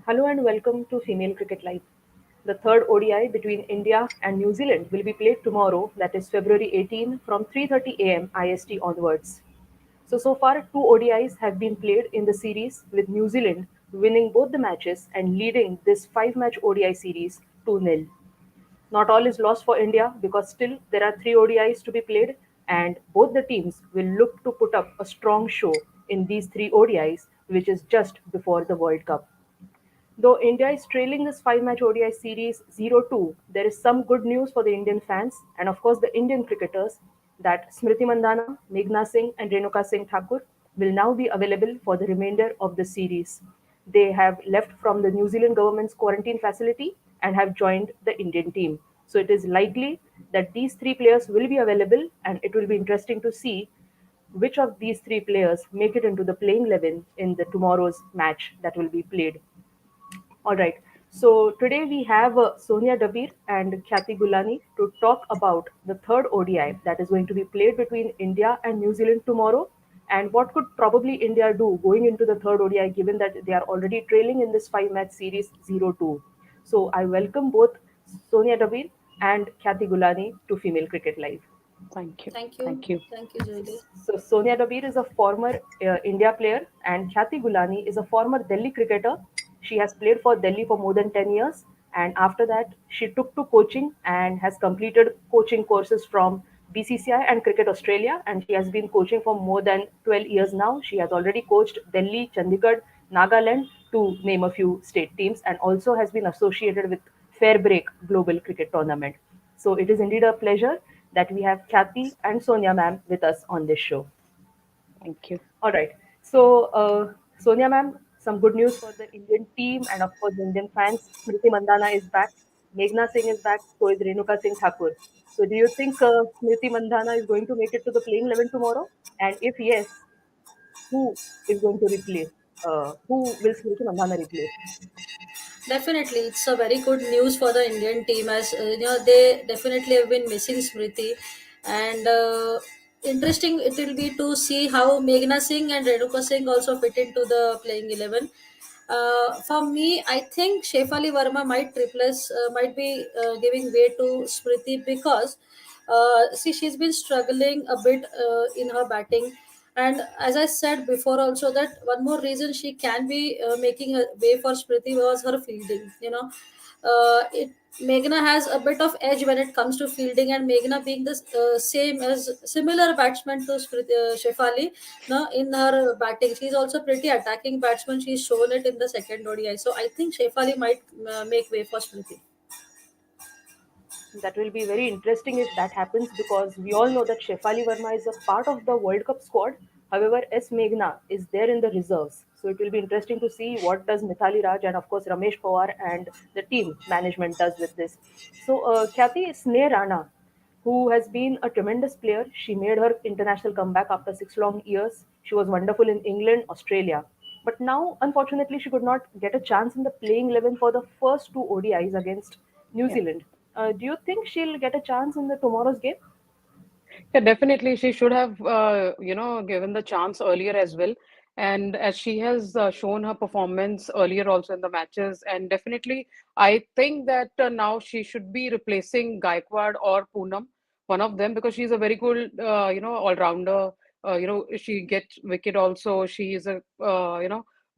Hello and welcome to Female Cricket Live. The third ODI between India and New Zealand will be played tomorrow, that is February 18 from 3:30 a.m. IST onwards. So far, two ODIs have been played in the series, with New Zealand winning both the matches and leading this five-match ODI series 2-0. Not all is lost for India because still there are three ODIs to be played, and both the teams will look to put up a strong show in these three ODIs, which is just before the World Cup. Though India is trailing this five-match ODI series 0-2, there is some good news for the Indian fans and of course the Indian cricketers that Smriti Mandhana, Meghna Singh and Renuka Singh Thakur will now be available for the remainder of the series. They have left from the New Zealand government's quarantine facility and have joined the Indian team. So it is likely that these three players will be available, and it will be interesting to see which of these three players make it into the playing 11 in the tomorrow's match that will be played. All right. So today we have Soniya Dabir and Khyati Gulani to talk about the third ODI that is going to be played between India and New Zealand tomorrow, and what could probably India do going into the third ODI given that they are already trailing in this five-match series 0-2. So I welcome both Sonia Dabir and Khyati Gulani to Female Cricket Live. Thank you. Thank you. Thank you. Thank you, Julie. So Sonia Dabir is a former India player, and Khyati Gulani is a former Delhi cricketer. She has played for Delhi for more than 10 years, and after that, she took to coaching and has completed coaching courses from BCCI and Cricket Australia, and she has been coaching for more than 12 years now. She has already coached Delhi, Chandigarh, Nagaland, to name a few state teams, and also has been associated with Fairbreak Global Cricket Tournament. So it is indeed a pleasure that we have Khyati and Sonia ma'am with us on this show. Thank you. All right. So, Sonia ma'am, some good news for the Indian team and of course the Indian fans. Smriti Mandhana is back. Meghna Singh is back. So is Renuka Singh Thakur. So, do you think Smriti Mandhana is going to make it to the playing 11 tomorrow? And if yes, who is going to replace? Who will Smriti Mandhana replace? Definitely, it's a very good news for the Indian team as they definitely have been missing Smriti, and interesting it will be to see how Meghna Singh and Renuka Singh also fit into the playing 11. For me, I think Shefali Verma might be giving way to Smriti because see she's been struggling a bit in her batting, and as I said before also that one more reason she can be making a way for Smriti was her fielding. It Meghna has a bit of edge when it comes to fielding, and Meghna being the same as similar batsman to Shefali, no, in her batting, she's also pretty attacking batsman. She's shown it in the second ODI, so I think Shefali might make way for Smriti. That will be very interesting if that happens because we all know that Shefali Verma is a part of the World Cup squad. However, S. Meghna is there in the reserves. So it will be interesting to see what does Mithali Raj and of course Ramesh Pawar and the team management does with this. So Khyati Sneh Rana, who has been a tremendous player. She made her international comeback after 6 long years. She was wonderful in England, Australia. But now, unfortunately, she could not get a chance in the playing 11 for the first two ODIs against New Yeah. Zealand. Do you think she'll get a chance in the tomorrow's game? Yeah, definitely. She should have, given the chance earlier as well. And as she has shown her performance earlier also in the matches, and definitely, I think that now she should be replacing Gaikwad or Poonam, one of them, because she's a very good, all-rounder. She gets wicket also. She is a,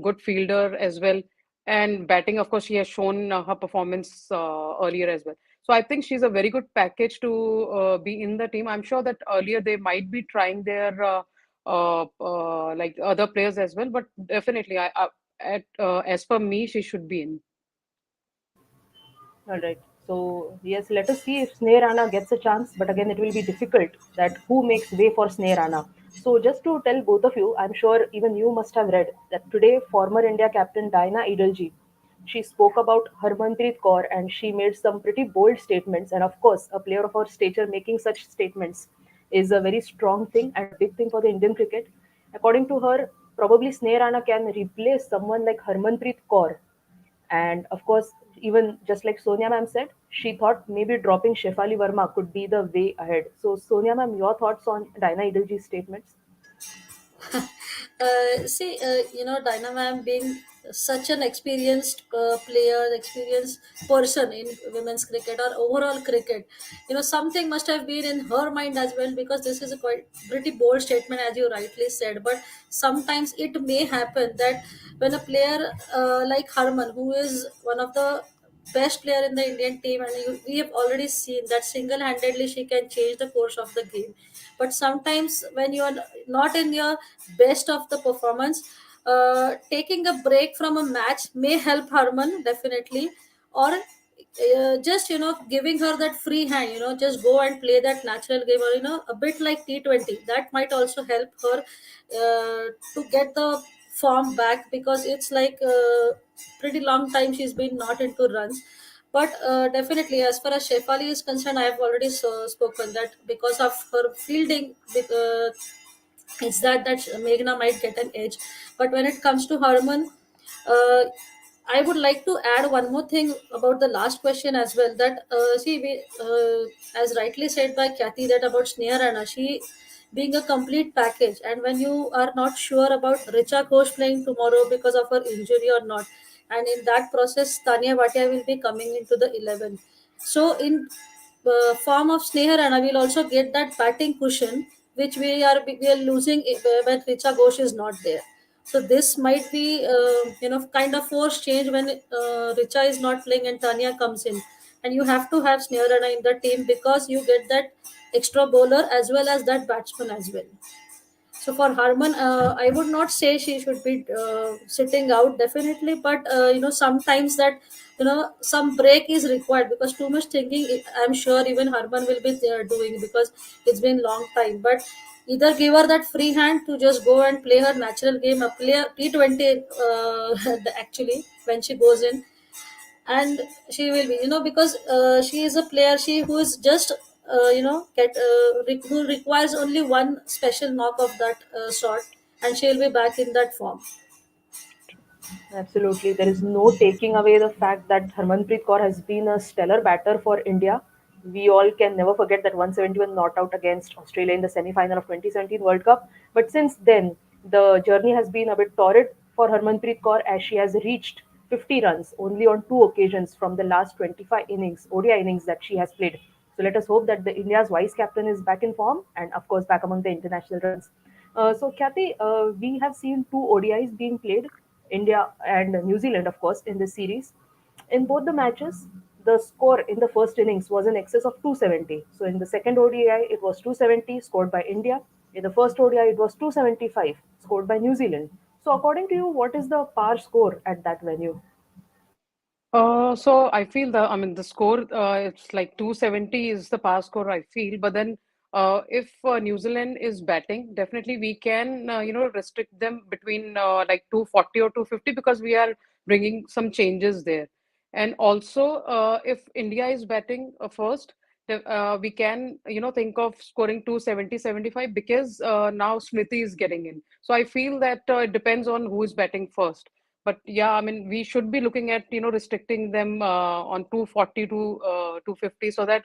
good fielder as well. And batting, of course, she has shown her performance earlier as well. So I think she's a very good package to be in the team. I'm sure that earlier they might be trying their like other players as well, but definitely, as per me, she should be in. All right. So yes, let us see if Sneh Rana gets a chance. But again, it will be difficult that who makes way for Sneh Rana. So just to tell both of you, I'm sure even you must have read that today former India captain Diana Idolji, she spoke about Harmanpreet Kaur and she made some pretty bold statements. And of course, a player of her stature making such statements is a very strong thing and a big thing for the Indian cricket. According to her, probably Sneh Rana can replace someone like Harmanpreet Kaur, and of course, even just like Sonia ma'am said, she thought maybe dropping Shefali Verma could be the way ahead. So, Sonia ma'am, your thoughts on Diana Idilji's statements? See, Dynamam being such an experienced player, experienced person in women's cricket or overall cricket. Something must have been in her mind as well, because this is a quite pretty bold statement, as you rightly said. But sometimes it may happen that when a player like Harman, who is one of the best player in the Indian team, and we have already seen that single-handedly she can change the course of the game. But sometimes when you are not in your best of the performance, taking a break from a match may help Harman definitely, or just giving her that free hand, just go and play that natural game, or a bit like T20, that might also help her to get the form back, because it's like pretty long time she's been not into runs. But definitely, as far as Shefali is concerned, I have already spoken that because of her fielding, it's that Meghna might get an edge. But when it comes to Harman, uh, I would like to add one more thing about the last question as well. That see, as rightly said by Khyati, that about Sneha Rana, she being a complete package, and when you are not sure about Richa Ghosh playing tomorrow because of her injury or not, and in that process, Tanya Bhatia will be coming into the 11. So in form of Sneha Rana, we'll also get that batting cushion, which we are losing when Richa Ghosh is not there. So this might be kind of forced change when Richa is not playing and Tanya comes in, and you have to have Sneha Rana in the team, because you get that extra bowler as well as that batsman as well. So for Harman, I would not say she should be sitting out definitely, but sometimes that some break is required, because too much thinking, I'm sure even Harman will be there doing, because it's been long time. But either give her that free hand to just go and play her natural game, a play T20 actually when she goes in, and she will be, because she is a player, she who is just who requires only one special knock of that shot, and she will be back in that form. Absolutely. There is no taking away the fact that Harmanpreet Kaur has been a stellar batter for India. We all can never forget that 171 not out against Australia in the semi-final of 2017 World Cup. But since then, the journey has been a bit torrid for Harmanpreet Kaur, as she has reached 50 runs only on two occasions from the last 25 innings, ODI innings that she has played. So let us hope that the India's vice captain is back in form and, of course, back among the international runs. So, Kathy, we have seen two ODIs being played, India and New Zealand, of course, in this series. In both the matches, the score in the first innings was in excess of 270. So, in the second ODI, it was 270 scored by India. In the first ODI, it was 275 scored by New Zealand. So, according to you, what is the par score at that venue? So I feel I mean, the score, it's like 270 is the pass score, I feel. But then, if New Zealand is batting, definitely we can, restrict them between like 240 or 250, because we are bringing some changes there. And also, if India is batting first, we can, think of scoring 270, 75, because now Smriti is getting in. So I feel that it depends on who is batting first. But yeah, I mean, we should be looking at, restricting them on 240 to 250, so that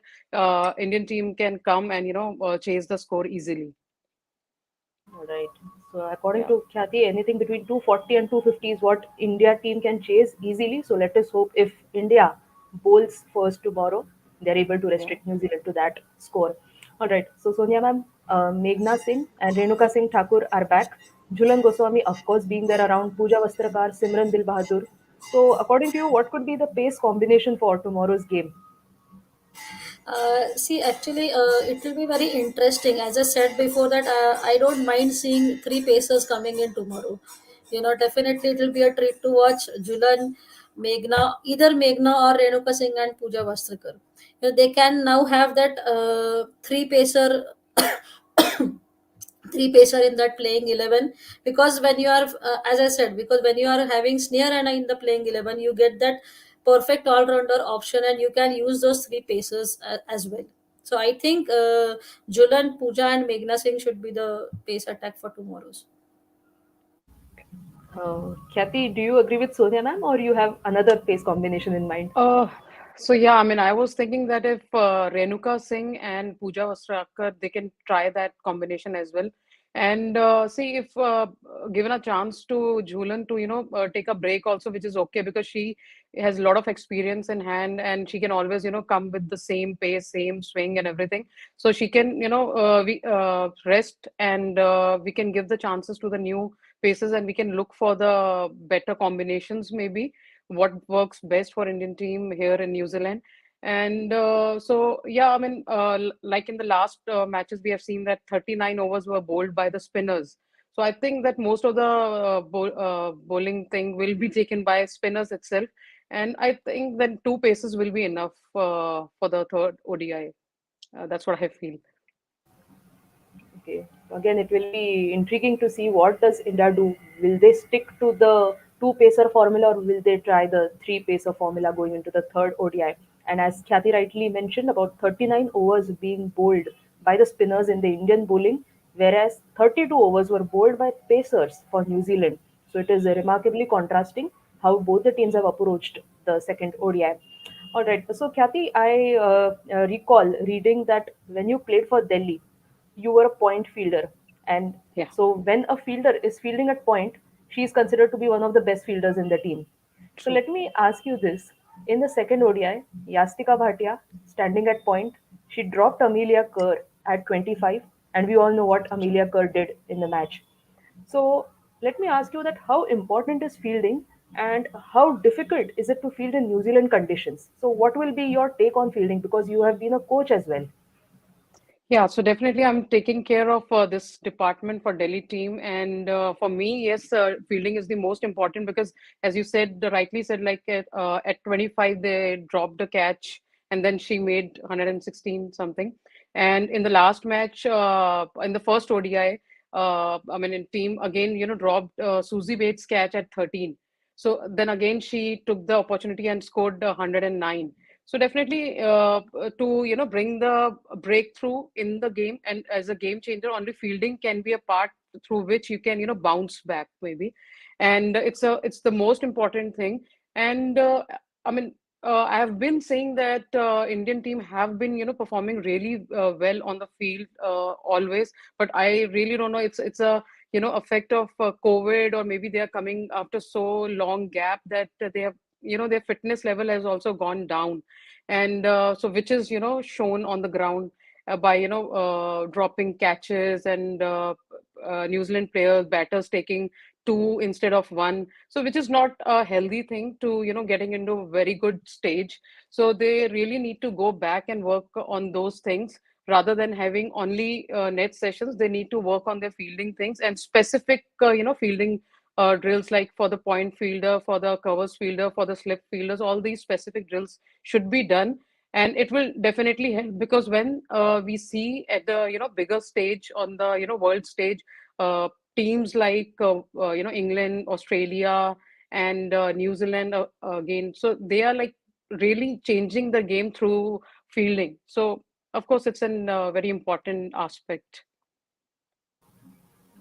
Indian team can come and, chase the score easily. All right. So according Yeah, to Khyati, anything between 240 and 250 is what India team can chase easily. So let us hope if India bowls first tomorrow, they're able to yeah. restrict New Zealand to that score. All right. So Sonia ma'am, Meghna Singh and Renuka Singh Thakur are back. Jhulan Goswami, of course, being there around. Pooja Vastrakar, Simran Dil Bahadur. So according to you, what could be the pace combination for tomorrow's game? See, actually, it will be very interesting. As I said before, that I don't mind seeing three pacers coming in tomorrow. Definitely it will be a treat to watch Julan, Meghna, either Meghna or Renuka Singh and Pooja Vastrakar. They can now have that three pacer three pacer in that playing 11, because when you are as I said, because when you are having Sneer and in the playing 11, you get that perfect all-rounder option, and you can use those three pacers as well. So I think Julan, Pooja and Meghna Singh should be the pace attack for tomorrow's. Khyati, do you agree with Sonia ma'am, or you have another pace combination in mind? Uh, so yeah, I mean, I was thinking that if Renuka Singh and Pooja Vastrakar, they can try that combination as well. And see, if given a chance to Jhulan to, take a break also, which is okay because she has a lot of experience in hand and she can always, come with the same pace, same swing and everything. So she can, we rest and we can give the chances to the new paces and we can look for the better combinations, maybe what works best for Indian team here in New Zealand. And so, yeah, I mean, like in the last matches, we have seen that 39 overs were bowled by the spinners. So I think that most of the bowling thing will be taken by spinners itself. And I think that two paces will be enough for the third ODI. That's what I feel. Okay. Again, it will be intriguing to see what does India do. Will they stick to the two pacer formula or will they try the three pacer formula going into the third ODI? And as Khyati rightly mentioned, about 39 overs being bowled by the spinners in the Indian bowling, whereas 32 overs were bowled by pacers for New Zealand. So it is remarkably contrasting how both the teams have approached the second ODI. All right. So, Khyati, I recall reading that when you played for Delhi, you were a point fielder. And Yeah, so when a fielder is fielding at point, she is considered to be one of the best fielders in the team. So true. let me ask you this. In the second ODI, Yastika Bhatia, standing at point, she dropped Amelia Kerr at 25, and we all know what Amelia Kerr did in the match. So let me ask you that how important is fielding and how difficult is it to field in New Zealand conditions? So what will be your take on fielding because you have been a coach as well? Yeah, so definitely I'm taking care of this department for Delhi team. And for me, yes, fielding is the most important because, as you said, rightly said, like at 25, they dropped a catch and then she made 116 something. And in the last match, in the first ODI, I mean, in team again, dropped Susie Bates' catch at 13. So then again, she took the opportunity and scored 109. So definitely to bring the breakthrough in the game and as a game changer, only fielding can be a part through which you can bounce back maybe, and it's the most important thing. And I mean. I have been saying that Indian team have been, performing really well on the field always, but I really don't know. It's a effect of COVID, or maybe they are coming after so long gap that they have, their fitness level has also gone down, and so which is shown on the ground by dropping catches and New Zealand players batters taking two instead of one, so which is not a healthy thing to getting into a very good stage. So they really need to go back and work on those things rather than having only net sessions. They need to work on their fielding things and specific fielding drills, like for the point fielder, for the covers fielder, for the slip fielders. All these specific drills should be done, and it will definitely help because when we see at the bigger stage on the world stage, teams like England, Australia, and New Zealand again, so they are like really changing the game through fielding. So of course it's an very important aspect.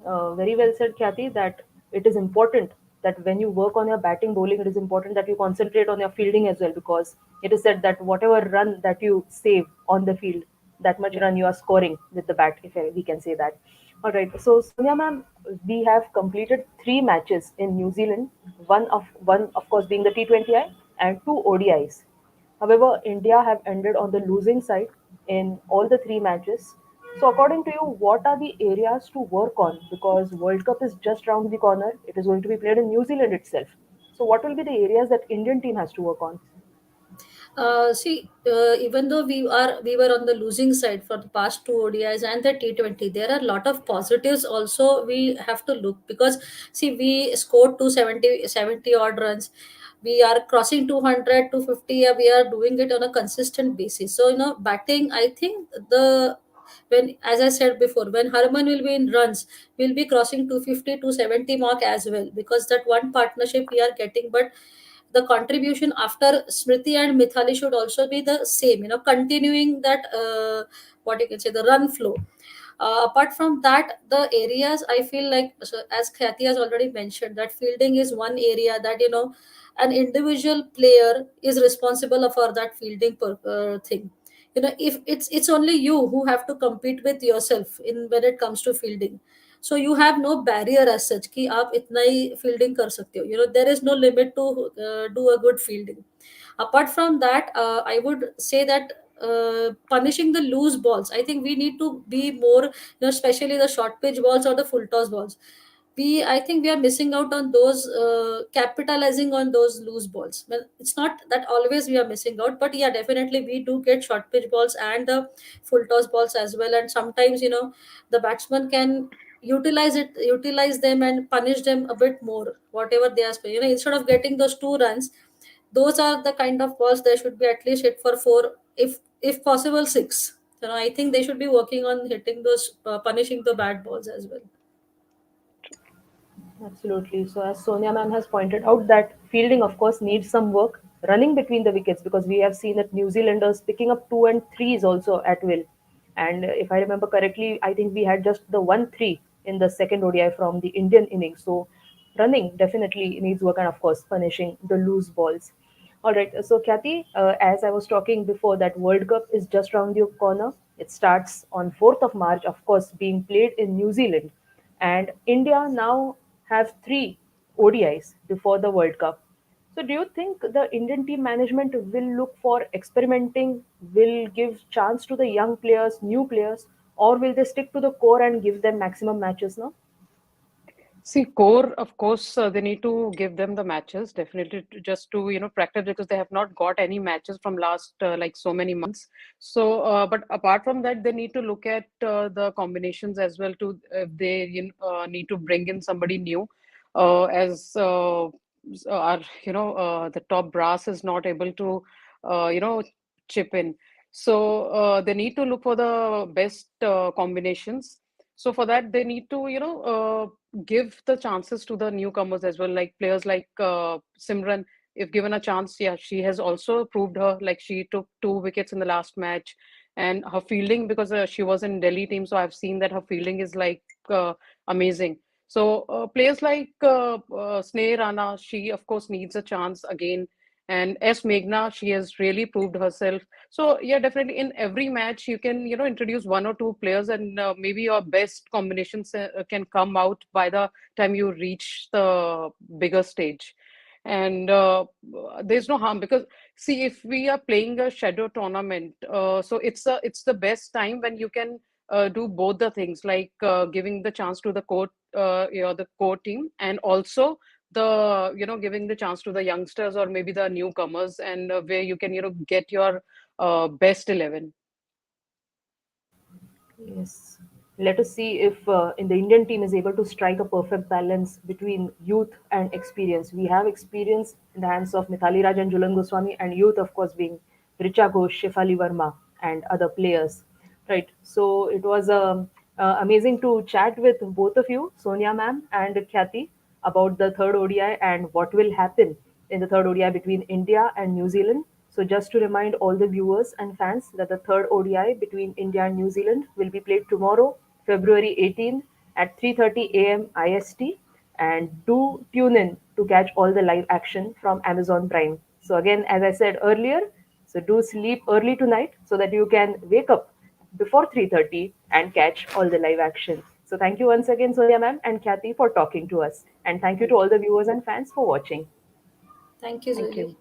Very well said, Kathy, that it is important that when you work on your batting bowling, it is important that you concentrate on your fielding as well because it is said that whatever run that you save on the field, that much Yeah. run you are scoring with the bat, if we can say that. All right. So, Sonia ma'am, we have completed three matches in New Zealand, one of course being the T20I and two ODIs. However, India have ended on the losing side in all the three matches. So, according to you, what are the areas to work on? Because World Cup is just round the corner. It is going to be played in New Zealand itself. So, what will be the areas that Indian team has to work on? Even though we were on the losing side for the past two ODIs and the T20, there are a lot of positives also we have to look, because see, we scored 270 odd runs. We are crossing 200, 250. Yeah, we are doing it on a consistent basis. So batting, I think when, as I said before, when Harman will be in runs, we'll be crossing 250, 270 mark as well, because that one partnership we are getting. But the contribution after Smriti and Mithali should also be the same, continuing that, what you can say, the run flow. Apart from that, the areas I feel like, so as Khyati has already mentioned, that fielding is one area that an individual player is responsible for that fielding thing. If it's only you who have to compete with yourself in when it comes to fielding. So you have no barrier as such कि आप इतना ही fielding कर सकते हो. There is no limit to do a good fielding. Apart from that, I would say that punishing the loose balls, I think we need to be more, especially the short pitch balls or the full toss balls. I think we are missing out on those, capitalizing on those loose balls. Well, it's not that always we are missing out, but yeah, definitely we do get short pitch balls and the full toss balls as well. And sometimes, the batsman can utilize them and punish them a bit more, whatever they are. Instead of getting those 2 runs, those are the kind of balls they should be at least hit for 4, if possible 6. I think they should be working on hitting those, punishing the bad balls as well. Absolutely. So, as Sonia ma'am has pointed out, that fielding, of course, needs some work. Running between the wickets, because we have seen that New Zealanders picking up two and threes also at will. And if I remember correctly, I think we had just the 1-3 in the second ODI from the Indian innings. So, running definitely needs work, and of course, punishing the loose balls. All right. So, Khyati, as I was talking before, that World Cup is just around the corner. It starts on 4th of March, of course, being played in New Zealand. And India now have three ODIs before the World Cup. So, do you think the Indian team management will look for experimenting, will give chance to the young players, new players, or will they stick to the core and give them maximum matches now? See, core, of course, they need to give them the matches, definitely, just to, practice, because they have not got any matches from last like so many months. So, but apart from that, they need to look at the combinations as well, to if they need to bring in somebody new, as our, the top brass is not able to, chip in. So they need to look for the best combinations. So for that, they need to, give the chances to the newcomers as well, like players like Simran. If given a chance, yeah, she has also proved her. Like, she took 2 wickets in the last match, and her fielding, because she was in Delhi team, so I've seen that her fielding is like amazing. So players like Sneh Rana, she of course needs a chance again. And S Meghna, she has really proved herself. So yeah, definitely in every match you can, introduce one or two players, and maybe your best combinations can come out by the time you reach the bigger stage. And there's no harm, because see, if we are playing a shadow tournament, so it's the best time when you can do both the things, like giving the chance to the the core team, and also the giving the chance to the youngsters or maybe the newcomers, and where you can get your best 11. Yes. Let us see if in the Indian team is able to strike a perfect balance between youth and experience. We have experience in the hands of Mithali Raj and Julan Goswami, and youth, of course, being Richa Ghosh, Shefali Verma, and other players. Right. So it was amazing to chat with both of you, Sonia ma'am and Khyati, about the third ODI and what will happen in the third ODI between India and New Zealand. So, just to remind all the viewers and fans that the third ODI between India and New Zealand will be played tomorrow, February 18 at 3:30 a.m. IST. And do tune in to catch all the live action from Amazon Prime. So, again, as I said earlier, so do sleep early tonight so that you can wake up before 3:30 and catch all the live action. So, thank you once again, Sonia ma'am and Kathy, for talking to us. And thank you to Thank all you. the viewers and fans for watching. Thank you, Thank Zuli. you.